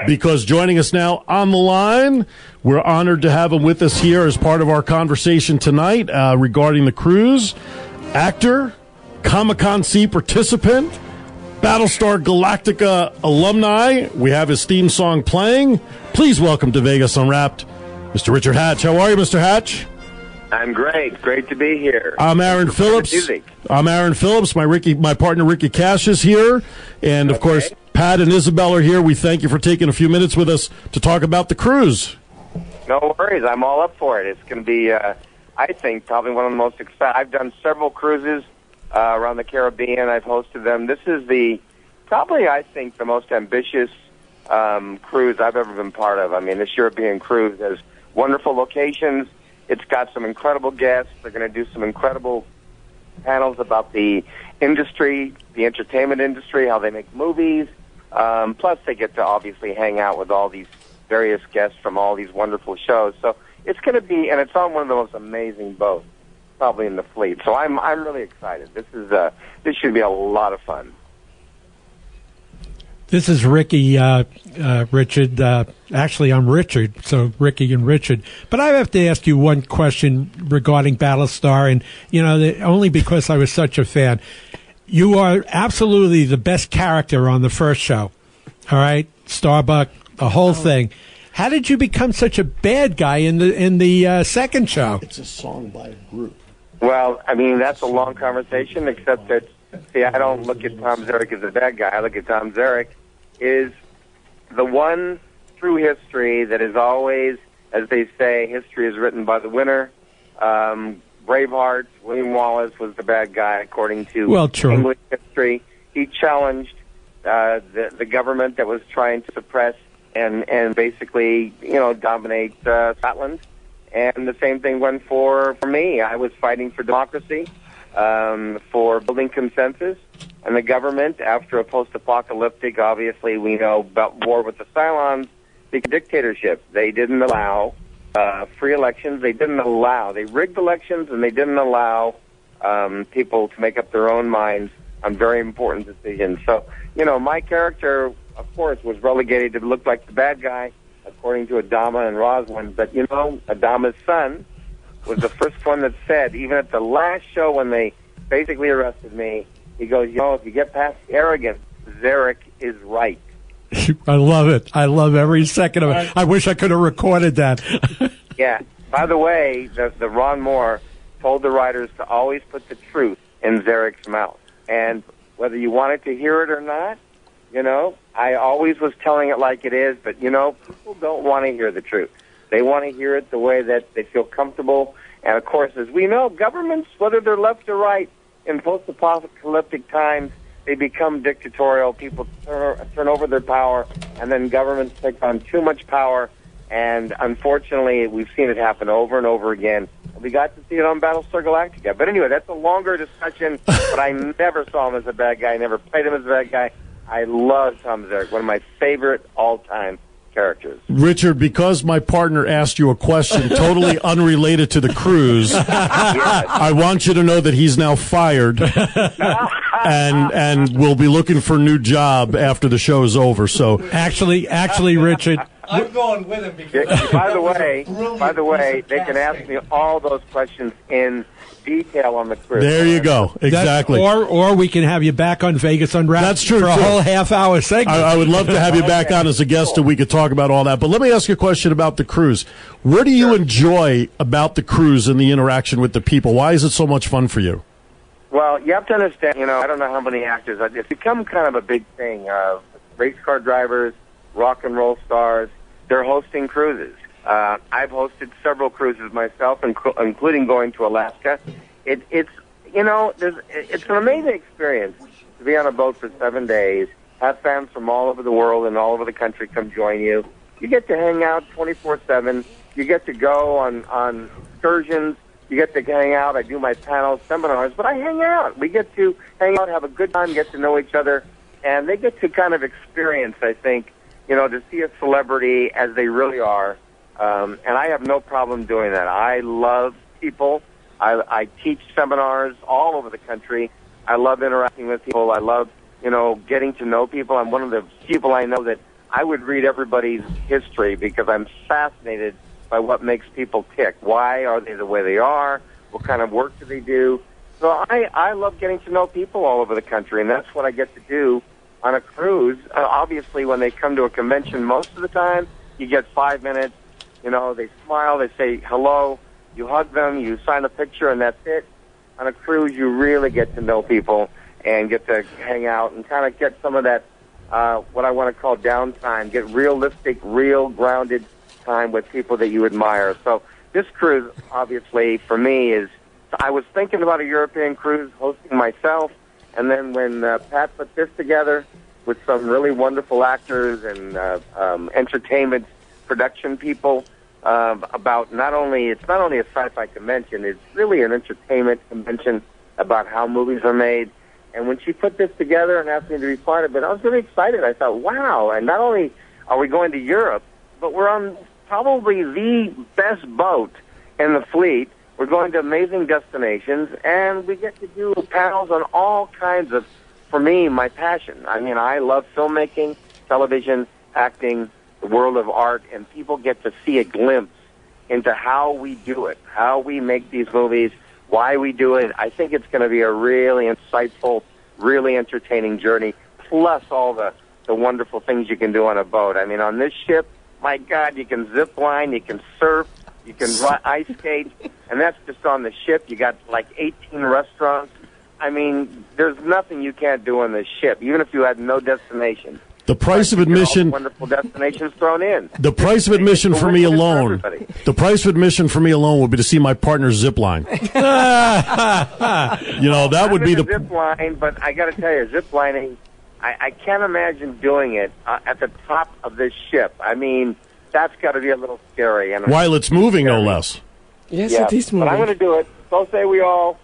because joining us now on the line, we're honored to have him with us here as part of our conversation tonight regarding the cruise. Actor, ComicCon C participant, Battlestar Galactica alumni. We have his theme song playing. Please welcome to Vegas Unwrapped, Mr. Richard Hatch. How are you, Mr. Hatch? I'm great. Great to be here. I'm Aaron Phillips. My partner Ricky Cash is here, and of course Pat and Isabel are here. We thank you for taking a few minutes with us to talk about the cruise. No worries. I'm all up for it. It's going to be, I think, probably one of the most exciting. I've done several cruises around the Caribbean. I've hosted them. This is probably, I think, the most ambitious cruise I've ever been part of. I mean, this European cruise has wonderful locations. It's got some incredible guests. They're going to do some incredible panels about the industry, the entertainment industry, how they make movies. Plus, they get to obviously hang out with all these various guests from all these wonderful shows. So it's going to be, and it's on one of the most amazing boats, probably in the fleet. So I'm really excited. This should be a lot of fun. This is Ricky, Richard. Actually, I'm Richard, so Ricky and Richard. But I have to ask you one question regarding Battlestar, and, only because I was such a fan. You are absolutely the best character on the first show, all right? Starbuck, the whole thing. How did you become such a bad guy in the second show? It's a song by a group. Well, I mean, that's a long conversation, except that, see, I don't look at Tom Zarek as a bad guy. I look at Tom Zarek is the one through history that is always, as they say, history is written by the winner. Braveheart, William Wallace was the bad guy, according to English history. He challenged the government that was trying to suppress and basically, dominate Scotland. And the same thing went for me. I was fighting for democracy, for building consensus. And the government, after a post-apocalyptic, obviously we know about war with the Cylons, the dictatorship. They didn't allow free elections. They rigged elections, and they didn't allow people to make up their own minds on very important decisions. So, my character, of course, was relegated to look like the bad guy, according to Adama and Rosalind. But, Adama's son was the first one that said, even at the last show when they basically arrested me, he goes, if you get past arrogance, Zarek is right. I love it. I love every second of it. I wish I could have recorded that. Yeah. By the way, the Ron Moore told the writers to always put the truth in Zarek's mouth. And whether you wanted to hear it or not, I always was telling it like it is, but, people don't want to hear the truth. They want to hear it the way that they feel comfortable. And, of course, as we know, governments, whether they're left or right, in post-apocalyptic times, they become dictatorial. People turn over their power, and then governments take on too much power. And unfortunately, we've seen it happen over and over again. We got to see it on Battlestar Galactica. But anyway, that's a longer discussion. But I never saw him as a bad guy. I never played him as a bad guy. I love Tom Zarek, one of my favorite all-time characters. Richard, because my partner asked you a question totally unrelated to the cruise, yes. I want you to know that he's now fired and will be looking for a new job after the show is over. So actually, Richard, I'm going with him because by the way, they can ask me all those questions in detail on the cruise. There you go. Exactly. Or we can have you back on Vegas Unwrapped. That's true, for a whole half-hour segment. I would love to have you back on as a guest and we could talk about all that. But let me ask you a question about the cruise. What do you enjoy about the cruise and the interaction with the people? Why is it so much fun for you? Well, you have to understand, I don't know how many actors. It's become kind of a big thing. Race car drivers, rock and roll stars, they're hosting cruises. I've hosted several cruises myself, including going to Alaska. It's an amazing experience to be on a boat for 7 days, have fans from all over the world and all over the country come join you. You get to hang out 24/7. You get to go on excursions. You get to hang out. I do my panels, seminars, but I hang out. We get to hang out, have a good time, get to know each other, and they get to kind of experience, I think, to see a celebrity as they really are. And I have no problem doing that. I love people. I teach seminars all over the country. I love interacting with people. I love, getting to know people. I'm one of the people I know that I would read everybody's history because I'm fascinated by what makes people tick. Why are they the way they are? What kind of work do they do? So I love getting to know people all over the country, and that's what I get to do on a cruise. Obviously, when they come to a convention, most of the time, you get 5 minutes. You know, they smile, they say hello, you hug them, you sign a picture, and that's it. On a cruise, you really get to know people and get to hang out and kind of get some of that, what I want to call downtime, get realistic, real, grounded time with people that you admire. So this cruise, obviously, for me, is, I was thinking about a European cruise hosting myself, and then when Pat put this together with some really wonderful actors and entertainment production people, about it's not only a sci-fi convention, it's really an entertainment convention about how movies are made. And when she put this together and asked me to be part of it, I was really excited. I thought, wow, and not only are we going to Europe, but we're on probably the best boat in the fleet. We're going to amazing destinations, and we get to do panels on all kinds of, for me, my passion. I mean, I love filmmaking, television, acting, the world of art, and people get to see a glimpse into how we do it, how we make these movies, why we do it. I think it's going to be a really insightful, really entertaining journey, plus all the wonderful things you can do on a boat. I mean, on this ship, my God, you can zip line, you can surf, you can ice skate, and that's just on the ship. You got like 18 restaurants. I mean, there's nothing you can't do on this ship, even if you had no destination. The price of admission, wonderful destinations thrown in. The price of admission for me alone. The price of admission for me alone would be to see my partner zip line. You know, that would be the zip line. But I got to tell you, zip lining, I can't imagine doing it at the top of this ship. I mean, that's got to be a little scary. And while it's moving, no less. Yes, it is moving. But I'm going to do it. So say we all.